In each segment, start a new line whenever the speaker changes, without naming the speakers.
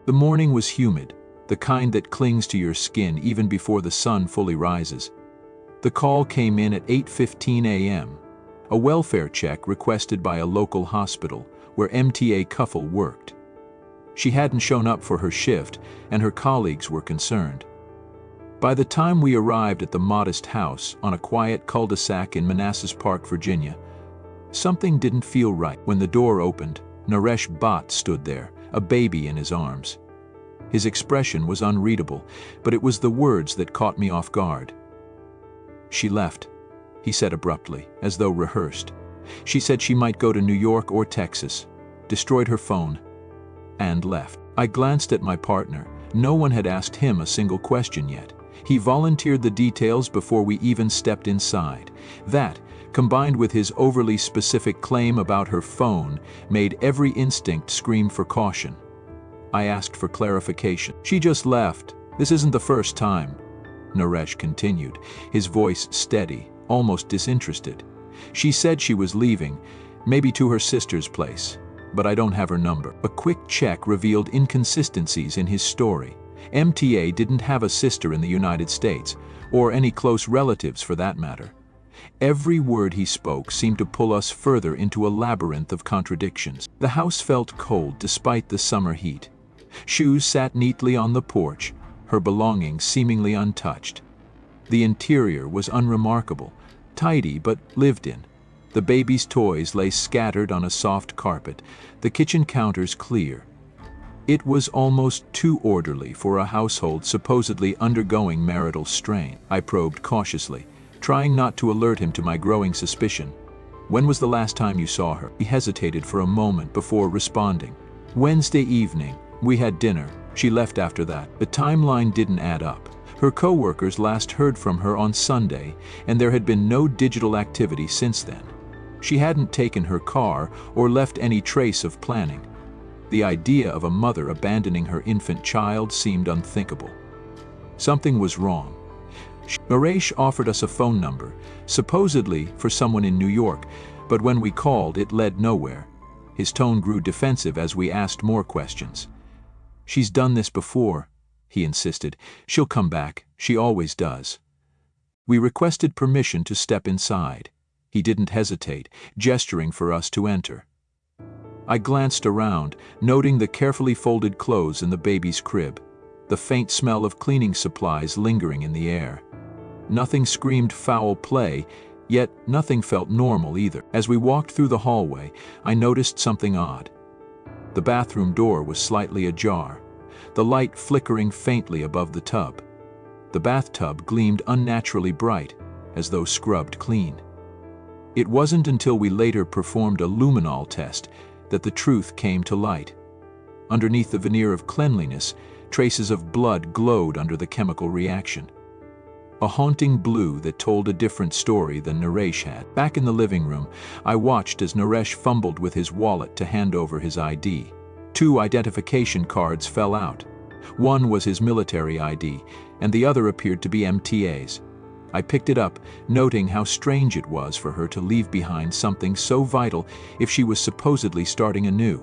The morning was humid, the kind that clings to your skin even before the sun fully rises. The call came in at 8:15 a.m., a welfare check requested by a local hospital where MTA couple worked. She hadn't shown up for her shift, and her colleagues were concerned. By the time we arrived at the modest house on a quiet cul-de-sac in Manassas Park, Virginia, something didn't feel right. When the door opened, Naresh Bhatt stood there, a baby in his arms. His expression was unreadable, but it was the words that caught me off guard. "She left," he said abruptly, as though rehearsed. "She said she might go to New York or Texas, destroyed her phone, and left." I glanced at my partner. No one had asked him a single question yet. He volunteered the details before we even stepped inside. That, combined with his overly specific claim about her phone, made every instinct scream for caution. I asked for clarification. "She just left. This isn't the first time," Naresh continued, his voice steady, almost disinterested. "She said she was leaving, maybe to her sister's place, but I don't have her number." A quick check revealed inconsistencies in his story. MTA didn't have a sister in the United States, or any close relatives for that matter. Every word he spoke seemed to pull us further into a labyrinth of contradictions. The house felt cold despite the summer heat. Shoes sat neatly on the porch, her belongings seemingly untouched. The interior was unremarkable, tidy but lived in. The baby's toys lay scattered on a soft carpet, the kitchen counters clear. It was almost too orderly for a household supposedly undergoing marital strain. I probed cautiously, trying not to alert him to my growing suspicion. "When was the last time you saw her?" He hesitated for a moment before responding. "Wednesday evening. We had dinner. She left after that." The timeline didn't add up. Her co-workers last heard from her on Sunday, and there had been no digital activity since then. She hadn't taken her car or left any trace of planning. The idea of a mother abandoning her infant child seemed unthinkable. Something was wrong. Naresh offered us a phone number, supposedly for someone in New York, but when we called, it led nowhere. His tone grew defensive as we asked more questions. "She's done this before," he insisted. "She'll come back. She always does." We requested permission to step inside. He didn't hesitate, gesturing for us to enter. I glanced around, noting the carefully folded clothes in the baby's crib, the faint smell of cleaning supplies lingering in the air. Nothing screamed foul play, yet nothing felt normal either. As we walked through the hallway, I noticed something odd. The bathroom door was slightly ajar, the light flickering faintly above the tub. The bathtub gleamed unnaturally bright, as though scrubbed clean. It wasn't until we later performed a luminol test that the truth came to light. Underneath the veneer of cleanliness, traces of blood glowed under the chemical reaction. A haunting blue that told a different story than Naresh had. Back in the living room, I watched as Naresh fumbled with his wallet to hand over his ID. 2 identification cards fell out. One was his military ID, and the other appeared to be MTA's. I picked it up, noting how strange it was for her to leave behind something so vital if she was supposedly starting anew.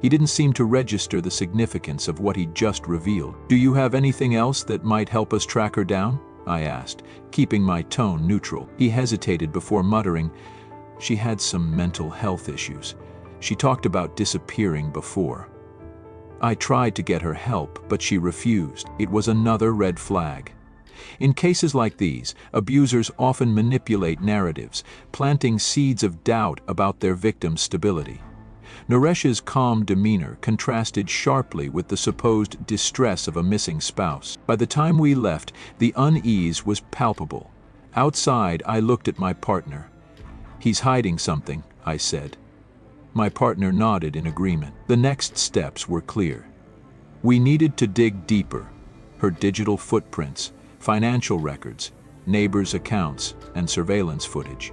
He didn't seem to register the significance of what he'd just revealed. "Do you have anything else that might help us track her down?" I asked, keeping my tone neutral. He hesitated before muttering, "She had some mental health issues. She talked about disappearing before." I tried to get her help, but she refused. It was another red flag. In cases like these, abusers often manipulate narratives, planting seeds of doubt about their victim's stability. Naresh's calm demeanor contrasted sharply with the supposed distress of a missing spouse. By the time we left, the unease was palpable. Outside, I looked at my partner. "He's hiding something," I said. My partner nodded in agreement. The next steps were clear. We needed to dig deeper. Her digital footprints, financial records, neighbors' accounts, and surveillance footage.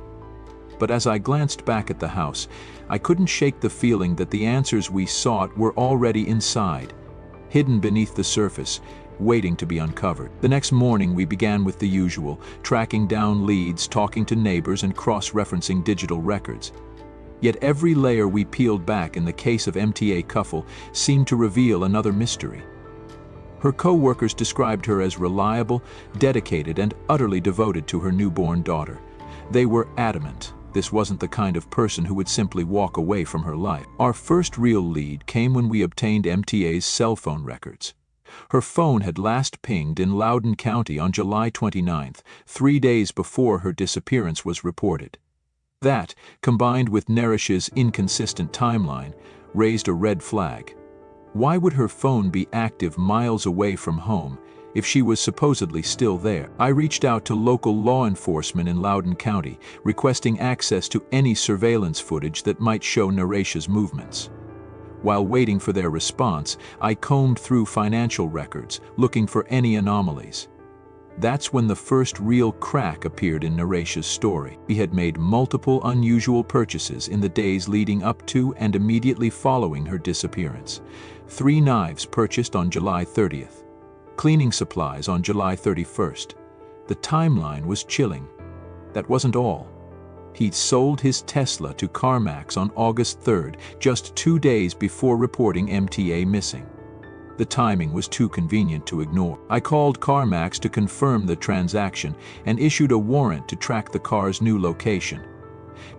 But as I glanced back at the house, I couldn't shake the feeling that the answers we sought were already inside, hidden beneath the surface, waiting to be uncovered. The next morning we began with the usual, tracking down leads, talking to neighbors, and cross-referencing digital records. Yet every layer we peeled back in the case of MTA Kuffel seemed to reveal another mystery. Her co-workers described her as reliable, dedicated, and utterly devoted to her newborn daughter. They were adamant this wasn't the kind of person who would simply walk away from her life. Our first real lead came when we obtained MTA's cell phone records. Her phone had last pinged in Loudoun County on July 29th, 3 days before her disappearance was reported. That, combined with Naresh's inconsistent timeline, raised a red flag. Why would her phone be active miles away from home if she was supposedly still there? I reached out to local law enforcement in Loudoun County, requesting access to any surveillance footage that might show Naresh's movements. While waiting for their response, I combed through financial records, looking for any anomalies. That's when the first real crack appeared in Naresh's story. He had made multiple unusual purchases in the days leading up to and immediately following her disappearance. 3 knives purchased on July 30th. Cleaning supplies on July 31st. The timeline was chilling. That wasn't all. He'd sold his Tesla to CarMax on August 3rd, just 2 days before reporting MTA missing. The timing was too convenient to ignore. I called CarMax to confirm the transaction and issued a warrant to track the car's new location.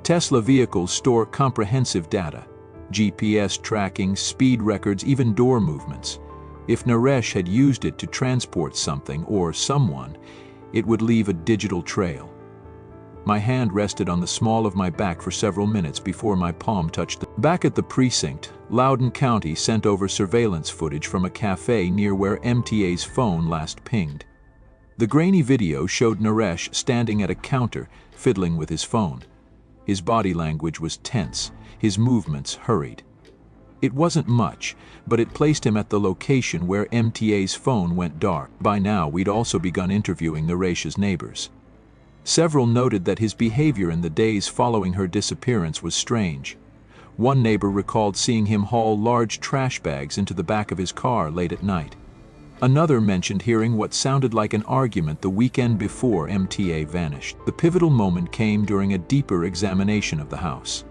Tesla vehicles store comprehensive data: GPS tracking, speed records, even door movements. If Naresh had used it to transport something or someone, it would leave a digital trail. My hand rested on the small of my back for several minutes before my palm touched the... Back at the precinct, Loudoun County sent over surveillance footage from a cafe near where MTA's phone last pinged. The grainy video showed Naresh standing at a counter, fiddling with his phone. His body language was tense, his movements hurried. It wasn't much, but it placed him at the location where MTA's phone went dark. By now, we'd also begun interviewing Naresh's neighbors. Several noted that his behavior in the days following her disappearance was strange. One neighbor recalled seeing him haul large trash bags into the back of his car late at night. Another mentioned hearing what sounded like an argument the weekend before MTA vanished. The pivotal moment came during a deeper examination of the house.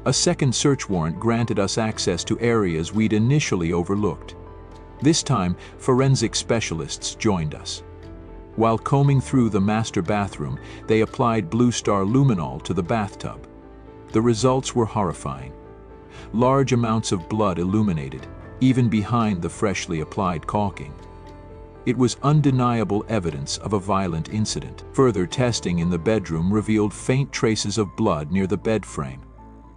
A second search warrant granted us access to areas we'd initially overlooked. This time, forensic specialists joined us. While combing through the master bathroom, they applied Blue Star Luminol to the bathtub. The results were horrifying. Large amounts of blood illuminated, even behind the freshly applied caulking. It was undeniable evidence of a violent incident. Further testing in the bedroom revealed faint traces of blood near the bed frame.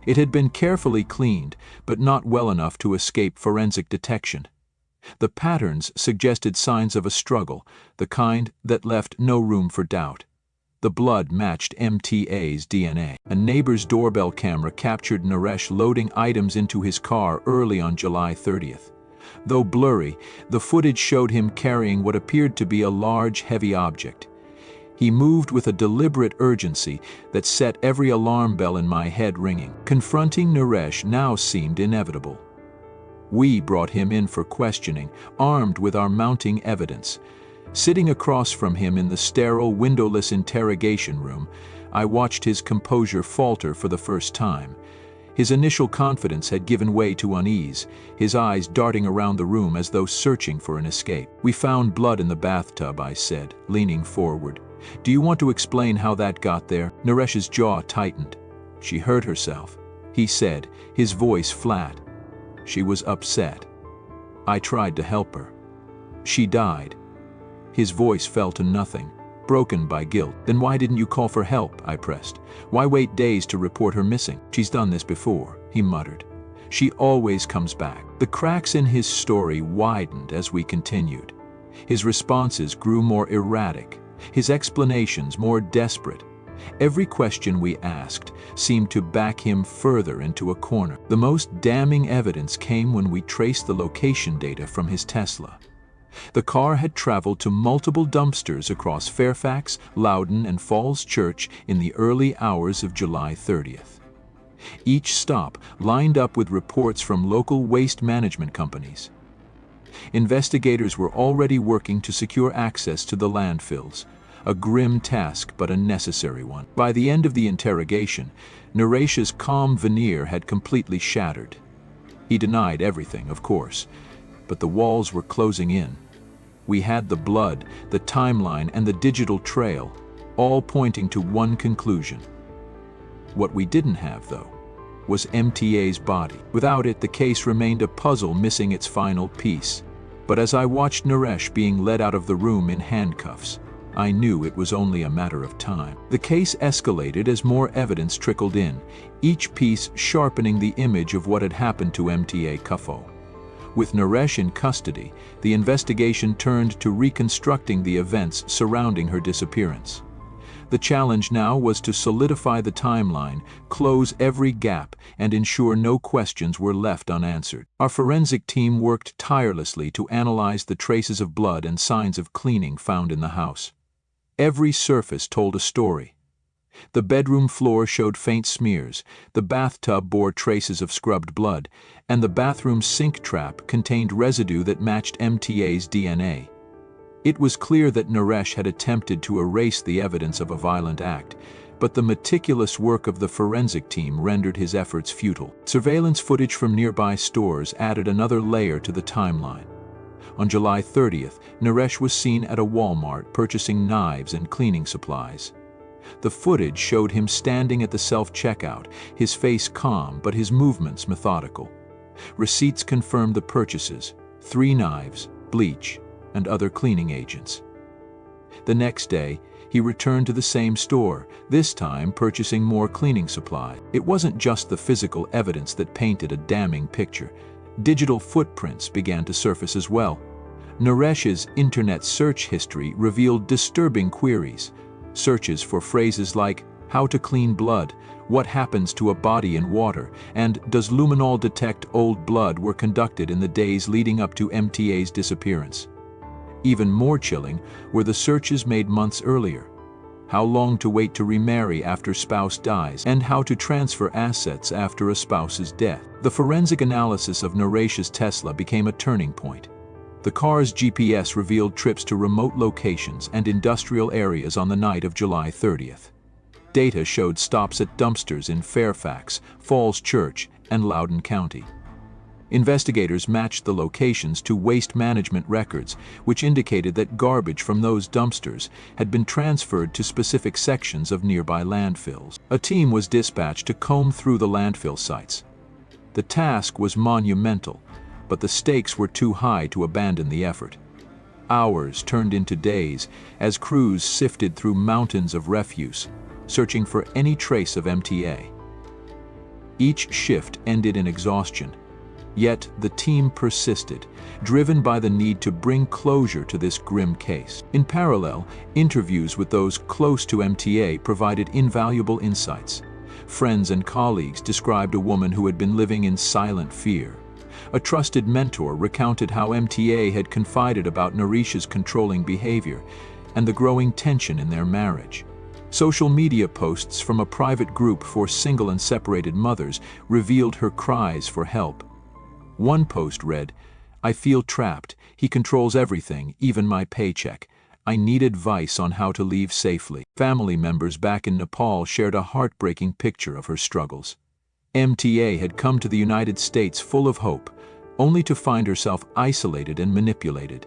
It had been carefully cleaned, but not well enough to escape forensic detection. The patterns suggested signs of a struggle, the kind that left no room for doubt. The blood matched MTA's DNA. A neighbor's doorbell camera captured Naresh loading items into his car early on July 30th. Though blurry, the footage showed him carrying what appeared to be a large, heavy object. He moved with a deliberate urgency that set every alarm bell in my head ringing. Confronting Naresh now seemed inevitable. We brought him in for questioning, armed with our mounting evidence. Sitting across from him in the sterile, windowless interrogation room, I watched his composure falter for the first time. His initial confidence had given way to unease, his eyes darting around the room as though searching for an escape. "We found blood in the bathtub," I said, leaning forward. "Do you want to explain how that got there?" Naresh's jaw tightened. "She hurt herself," he said, his voice flat. "She was upset. I tried to help her. She died." His voice fell to nothing, broken by guilt. "Then why didn't you call for help?" I pressed. "Why wait days to report her missing?" "She's done this before," he muttered. "She always comes back." The cracks in his story widened as we continued. His responses grew more erratic, his explanations more desperate. Every question we asked seemed to back him further into a corner. The most damning evidence came when we traced the location data from his Tesla. The car had traveled to multiple dumpsters across Fairfax, Loudoun, and Falls Church in the early hours of July 30th. Each stop lined up with reports from local waste management companies. Investigators were already working to secure access to the landfills, A grim task, but a necessary one. By the end of the interrogation, Naresh's calm veneer had completely shattered. He denied everything, of course, but the walls were closing in. We had the blood, the timeline, and the digital trail, all pointing to one conclusion. What we didn't have, though, was MTA's body. Without it, the case remained a puzzle missing its final piece. But as I watched Naresh being led out of the room in handcuffs, I knew it was only a matter of time. The case escalated as more evidence trickled in, each piece sharpening the image of what had happened to MTA Kafo. With Naresh in custody, the investigation turned to reconstructing the events surrounding her disappearance. The challenge now was to solidify the timeline, close every gap, and ensure no questions were left unanswered. Our forensic team worked tirelessly to analyze the traces of blood and signs of cleaning found in the house. Every surface told a story. The bedroom floor showed faint smears, the bathtub bore traces of scrubbed blood, and the bathroom sink trap contained residue that matched MTA's DNA. It was clear that Naresh had attempted to erase the evidence of a violent act, but the meticulous work of the forensic team rendered his efforts futile. Surveillance footage from nearby stores added another layer to the timeline. On July 30th, Naresh was seen at a Walmart purchasing knives and cleaning supplies. The footage showed him standing at the self-checkout, his face calm but his movements methodical. Receipts confirmed the purchases: 3 knives, bleach, and other cleaning agents. The next day, he returned to the same store, this time purchasing more cleaning supplies. It wasn't just the physical evidence that painted a damning picture. Digital footprints began to surface as well. Naresh's internet search history revealed disturbing queries. Searches for phrases like "how to clean blood," "what happens to a body in water," and "does luminol detect old blood" were conducted in the days leading up to MTA's disappearance. Even more chilling were the searches made months earlier. How long to wait to remarry after spouse dies, and how to transfer assets after a spouse's death. The forensic analysis of Naresh's Tesla became a turning point. The car's GPS revealed trips to remote locations and industrial areas on the night of July 30th. Data showed stops at dumpsters in Fairfax, Falls Church, and Loudoun County. Investigators matched the locations to waste management records, which indicated that garbage from those dumpsters had been transferred to specific sections of nearby landfills. A team was dispatched to comb through the landfill sites. The task was monumental, but the stakes were too high to abandon the effort. Hours turned into days as crews sifted through mountains of refuse, searching for any trace of MTA. Each shift ended in exhaustion. Yet the team persisted, driven by the need to bring closure to this grim case. In parallel, interviews with those close to MTA provided invaluable insights. Friends and colleagues described a woman who had been living in silent fear. A trusted mentor recounted how MTA had confided about Naresh's controlling behavior and the growing tension in their marriage. Social media posts from a private group for single and separated mothers revealed her cries for help. One post read, "I feel trapped. He controls everything, even my paycheck. I need advice on how to leave safely." Family members back in Nepal shared a heartbreaking picture of her struggles. MTA had come to the United States full of hope, only to find herself isolated and manipulated.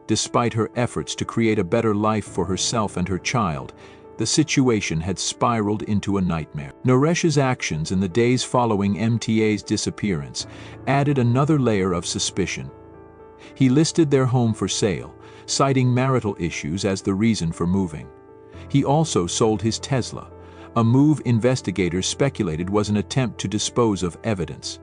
Despite her efforts to create a better life for herself and her child, the situation had spiraled into a nightmare. Naresh's actions in the days following MTA's disappearance added another layer of suspicion. He listed their home for sale, citing marital issues as the reason for moving. He also sold his Tesla, a move investigators speculated was an attempt to dispose of evidence.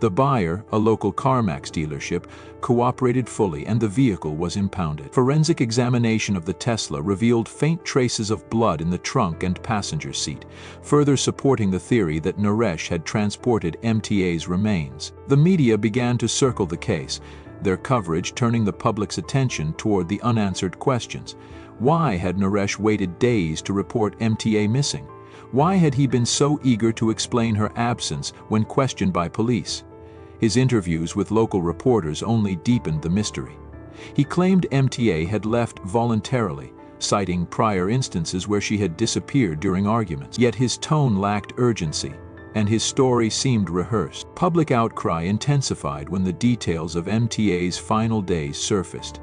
The buyer, a local CarMax dealership, cooperated fully and the vehicle was impounded. Forensic examination of the Tesla revealed faint traces of blood in the trunk and passenger seat, further supporting the theory that Naresh had transported MTA's remains. The media began to circle the case, their coverage turning the public's attention toward the unanswered questions. Why had Naresh waited days to report MTA missing? Why had he been so eager to explain her absence when questioned by police? His interviews with local reporters only deepened the mystery. He claimed MTA had left voluntarily, citing prior instances where she had disappeared during arguments. Yet his tone lacked urgency, and his story seemed rehearsed. Public outcry intensified when the details of MTA's final days surfaced.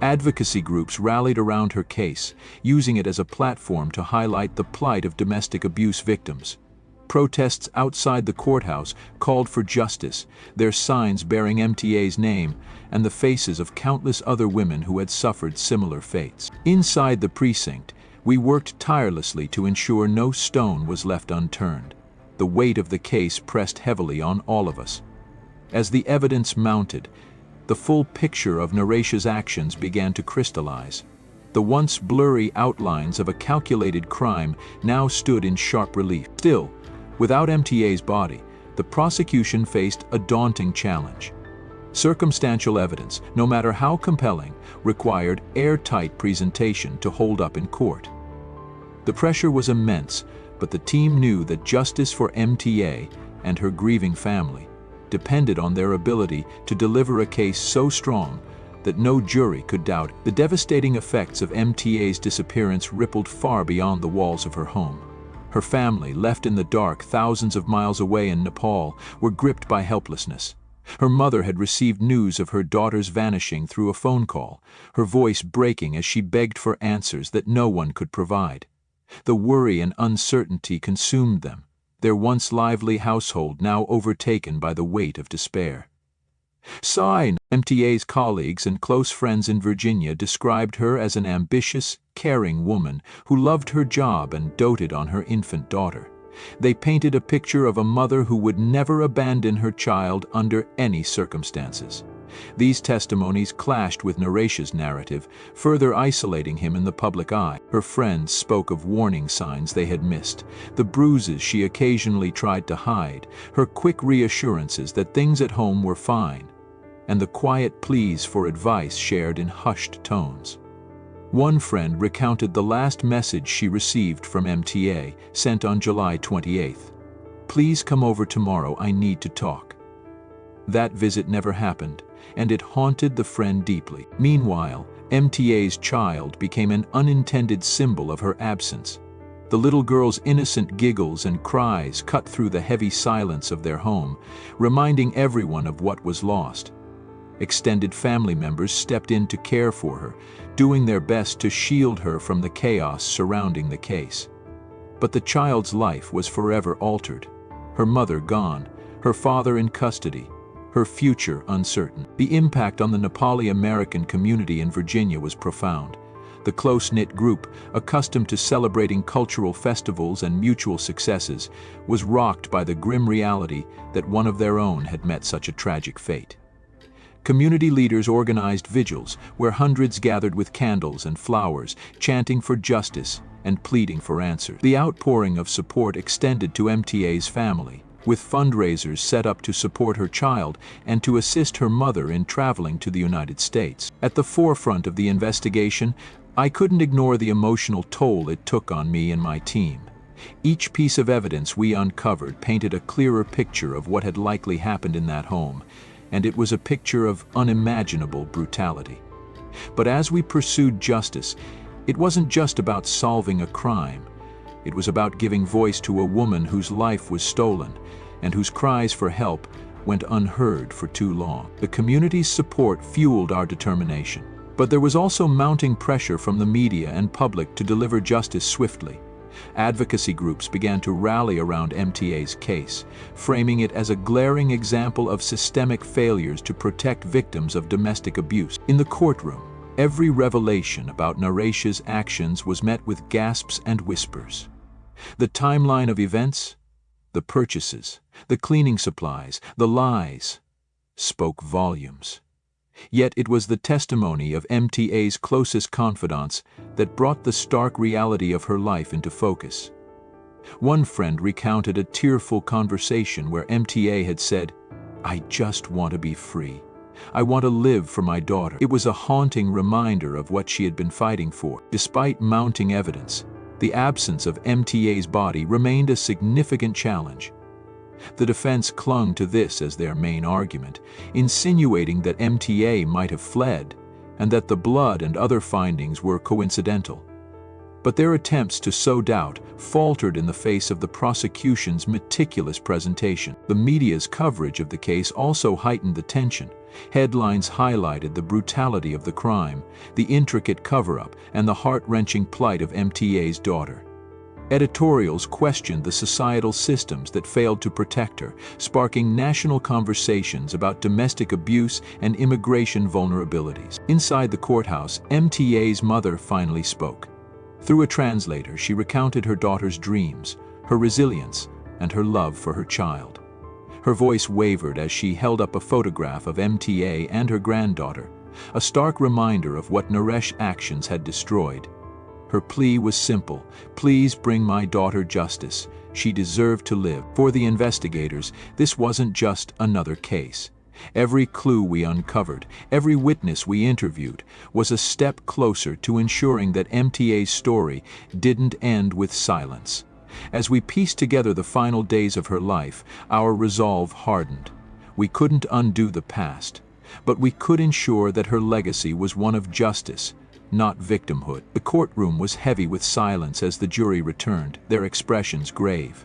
Advocacy groups rallied around her case, using it as a platform to highlight the plight of domestic abuse victims. Protests outside the courthouse called for justice, their signs bearing MTA's name and the faces of countless other women who had suffered similar fates. Inside the precinct, we worked tirelessly to ensure no stone was left unturned. The weight of the case pressed heavily on all of us. As the evidence mounted, the full picture of Naratia's actions began to crystallize. The once blurry outlines of a calculated crime now stood in sharp relief. Still, without MTA's body, the prosecution faced a daunting challenge. Circumstantial evidence, no matter how compelling, required airtight presentation to hold up in court. The pressure was immense, but the team knew that justice for MTA and her grieving family depended on their ability to deliver a case so strong that no jury could doubt it. The devastating effects of MTA's disappearance rippled far beyond the walls of her home. Her family, left in the dark thousands of miles away in Nepal, were gripped by helplessness. Her mother had received news of her daughter's vanishing through a phone call, her voice breaking as she begged for answers that no one could provide. The worry and uncertainty consumed them, their once lively household now overtaken by the weight of despair. MTA's colleagues and close friends in Virginia described her as an ambitious, caring woman who loved her job and doted on her infant daughter. They painted a picture of a mother who would never abandon her child under any circumstances. These testimonies clashed with Naratia's narrative, further isolating him in the public eye. Her friends spoke of warning signs they had missed, the bruises she occasionally tried to hide, her quick reassurances that things at home were fine, and the quiet pleas for advice shared in hushed tones. One friend recounted the last message she received from MTA, sent on July 28th. "Please come over tomorrow, I need to talk." That visit never happened, and it haunted the friend deeply. Meanwhile, MTA's child became an unintended symbol of her absence. The little girl's innocent giggles and cries cut through the heavy silence of their home, reminding everyone of what was lost. Extended family members stepped in to care for her, doing their best to shield her from the chaos surrounding the case. But the child's life was forever altered. Her mother gone, her father in custody, her future uncertain. The impact on the Nepali American community in Virginia was profound. The close-knit group, accustomed to celebrating cultural festivals and mutual successes, was rocked by the grim reality that one of their own had met such a tragic fate. Community leaders organized vigils where hundreds gathered with candles and flowers, chanting for justice and pleading for answers. The outpouring of support extended to MTA's family, with fundraisers set up to support her child and to assist her mother in traveling to the United States. At the forefront of the investigation, I couldn't ignore the emotional toll it took on me and my team. Each piece of evidence we uncovered painted a clearer picture of what had likely happened in that home, and it was a picture of unimaginable brutality. But as we pursued justice, it wasn't just about solving a crime. It was about giving voice to a woman whose life was stolen and whose cries for help went unheard for too long. The community's support fueled our determination, but there was also mounting pressure from the media and public to deliver justice swiftly. Advocacy groups began to rally around MTA's case, framing it as a glaring example of systemic failures to protect victims of domestic abuse. In the courtroom, every revelation about Naratia's actions was met with gasps and whispers. The timeline of events, the purchases, the cleaning supplies, the lies, spoke volumes. Yet it was the testimony of MTA's closest confidants that brought the stark reality of her life into focus. One friend recounted a tearful conversation where MTA had said, "I just want to be free. I want to live for my daughter." It was a haunting reminder of what she had been fighting for. Despite mounting evidence, the absence of MTA's body remained a significant challenge. The defense clung to this as their main argument, insinuating that MTA might have fled and that the blood and other findings were coincidental. But their attempts to sow doubt faltered in the face of the prosecution's meticulous presentation. The media's coverage of the case also heightened the tension. Headlines highlighted the brutality of the crime, the intricate cover-up, and the heart-wrenching plight of MTA's daughter. Editorials questioned the societal systems that failed to protect her, sparking national conversations about domestic abuse and immigration vulnerabilities. Inside the courthouse, MTA's mother finally spoke. Through a translator, she recounted her daughter's dreams, her resilience, and her love for her child. Her voice wavered as she held up a photograph of MTA and her granddaughter, a stark reminder of what Naresh's actions had destroyed. Her plea was simple: please bring my daughter justice. She deserved to live. For the investigators, this wasn't just another case. Every clue we uncovered, every witness we interviewed, was a step closer to ensuring that MTA's story didn't end with silence. As we pieced together the final days of her life, our resolve hardened. We couldn't undo the past, but we could ensure that her legacy was one of justice, not victimhood. The courtroom was heavy with silence as the jury returned, their expressions grave.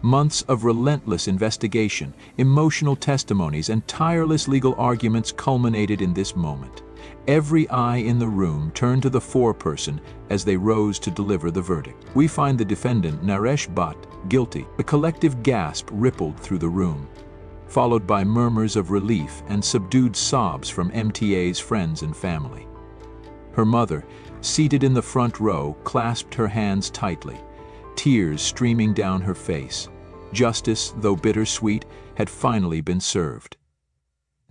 Months of relentless investigation, emotional testimonies, and tireless legal arguments culminated in this moment. Every eye in the room turned to the foreperson as they rose to deliver the verdict. We find the defendant, Naresh Bhatt, guilty. A collective gasp rippled through the room, followed by murmurs of relief and subdued sobs from MTA's friends and family. Her mother, seated in the front row, clasped her hands tightly, tears streaming down her face. Justice, though bittersweet, had finally been served.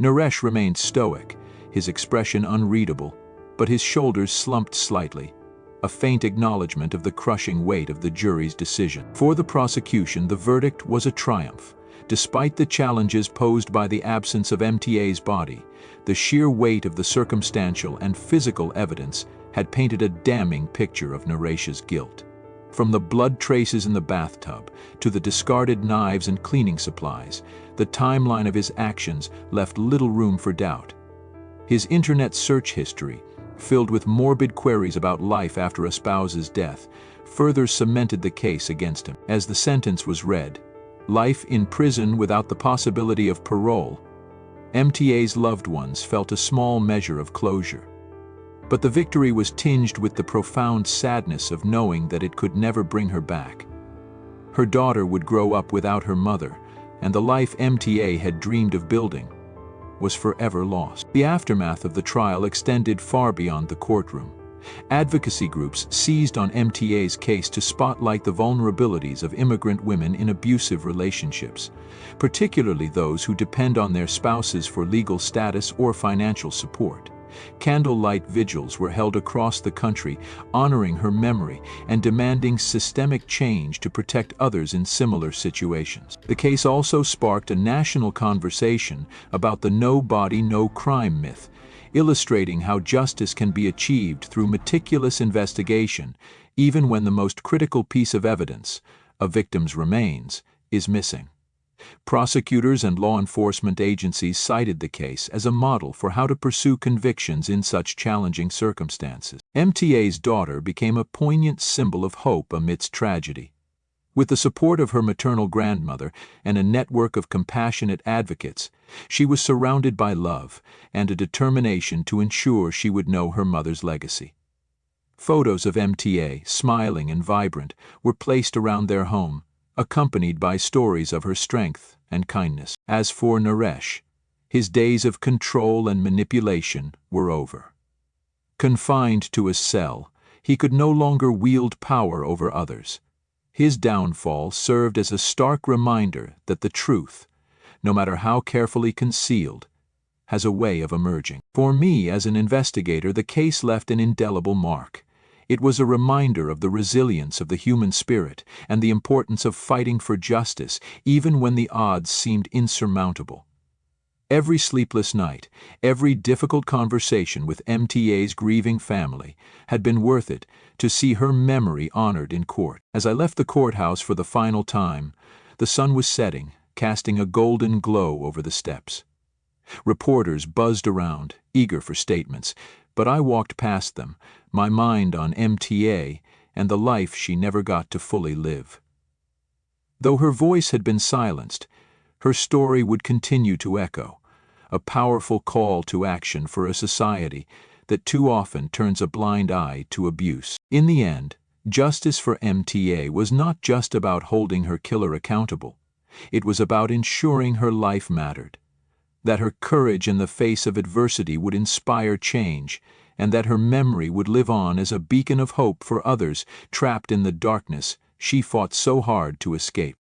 Naresh remained stoic, his expression unreadable, but his shoulders slumped slightly, a faint acknowledgement of the crushing weight of the jury's decision. For the prosecution, the verdict was a triumph. Despite the challenges posed by the absence of MTA's body, the sheer weight of the circumstantial and physical evidence had painted a damning picture of Naresh's guilt. From the blood traces in the bathtub to the discarded knives and cleaning supplies, the timeline of his actions left little room for doubt. His internet search history, filled with morbid queries about life after a spouse's death, further cemented the case against him. As the sentence was read, life in prison without the possibility of parole, MTA's loved ones felt a small measure of closure. But the victory was tinged with the profound sadness of knowing that it could never bring her back. Her daughter would grow up without her mother, and the life MTA had dreamed of building was forever lost. The aftermath of the trial extended far beyond the courtroom. Advocacy groups seized on MTA's case to spotlight the vulnerabilities of immigrant women in abusive relationships, particularly those who depend on their spouses for legal status or financial support. Candlelight vigils were held across the country, honoring her memory and demanding systemic change to protect others in similar situations. The case also sparked a national conversation about the no body, no crime myth, illustrating how justice can be achieved through meticulous investigation, even when the most critical piece of evidence, a victim's remains, is missing. Prosecutors and law enforcement agencies cited the case as a model for how to pursue convictions in such challenging circumstances. MTA's daughter became a poignant symbol of hope amidst tragedy. With the support of her maternal grandmother and a network of compassionate advocates, she was surrounded by love and a determination to ensure she would know her mother's legacy. Photos of MTA, smiling and vibrant, were placed around their home, accompanied by stories of her strength and kindness. As for Naresh, his days of control and manipulation were over. Confined to a cell, he could no longer wield power over others. His downfall served as a stark reminder that the truth, no matter how carefully concealed, has a way of emerging. For me, as an investigator, the case left an indelible mark. It was a reminder of the resilience of the human spirit and the importance of fighting for justice, even when the odds seemed insurmountable. Every sleepless night, every difficult conversation with MTA's grieving family had been worth it to see her memory honored in court. As I left the courthouse for the final time, the sun was setting, casting a golden glow over the steps. Reporters buzzed around, eager for statements, but I walked past them, my mind on MTA and the life she never got to fully live. Though her voice had been silenced, her story would continue to echo, a powerful call to action for a society that too often turns a blind eye to abuse. In the end, justice for MTA was not just about holding her killer accountable. It was about ensuring her life mattered, that her courage in the face of adversity would inspire change, and that her memory would live on as a beacon of hope for others trapped in the darkness she fought so hard to escape.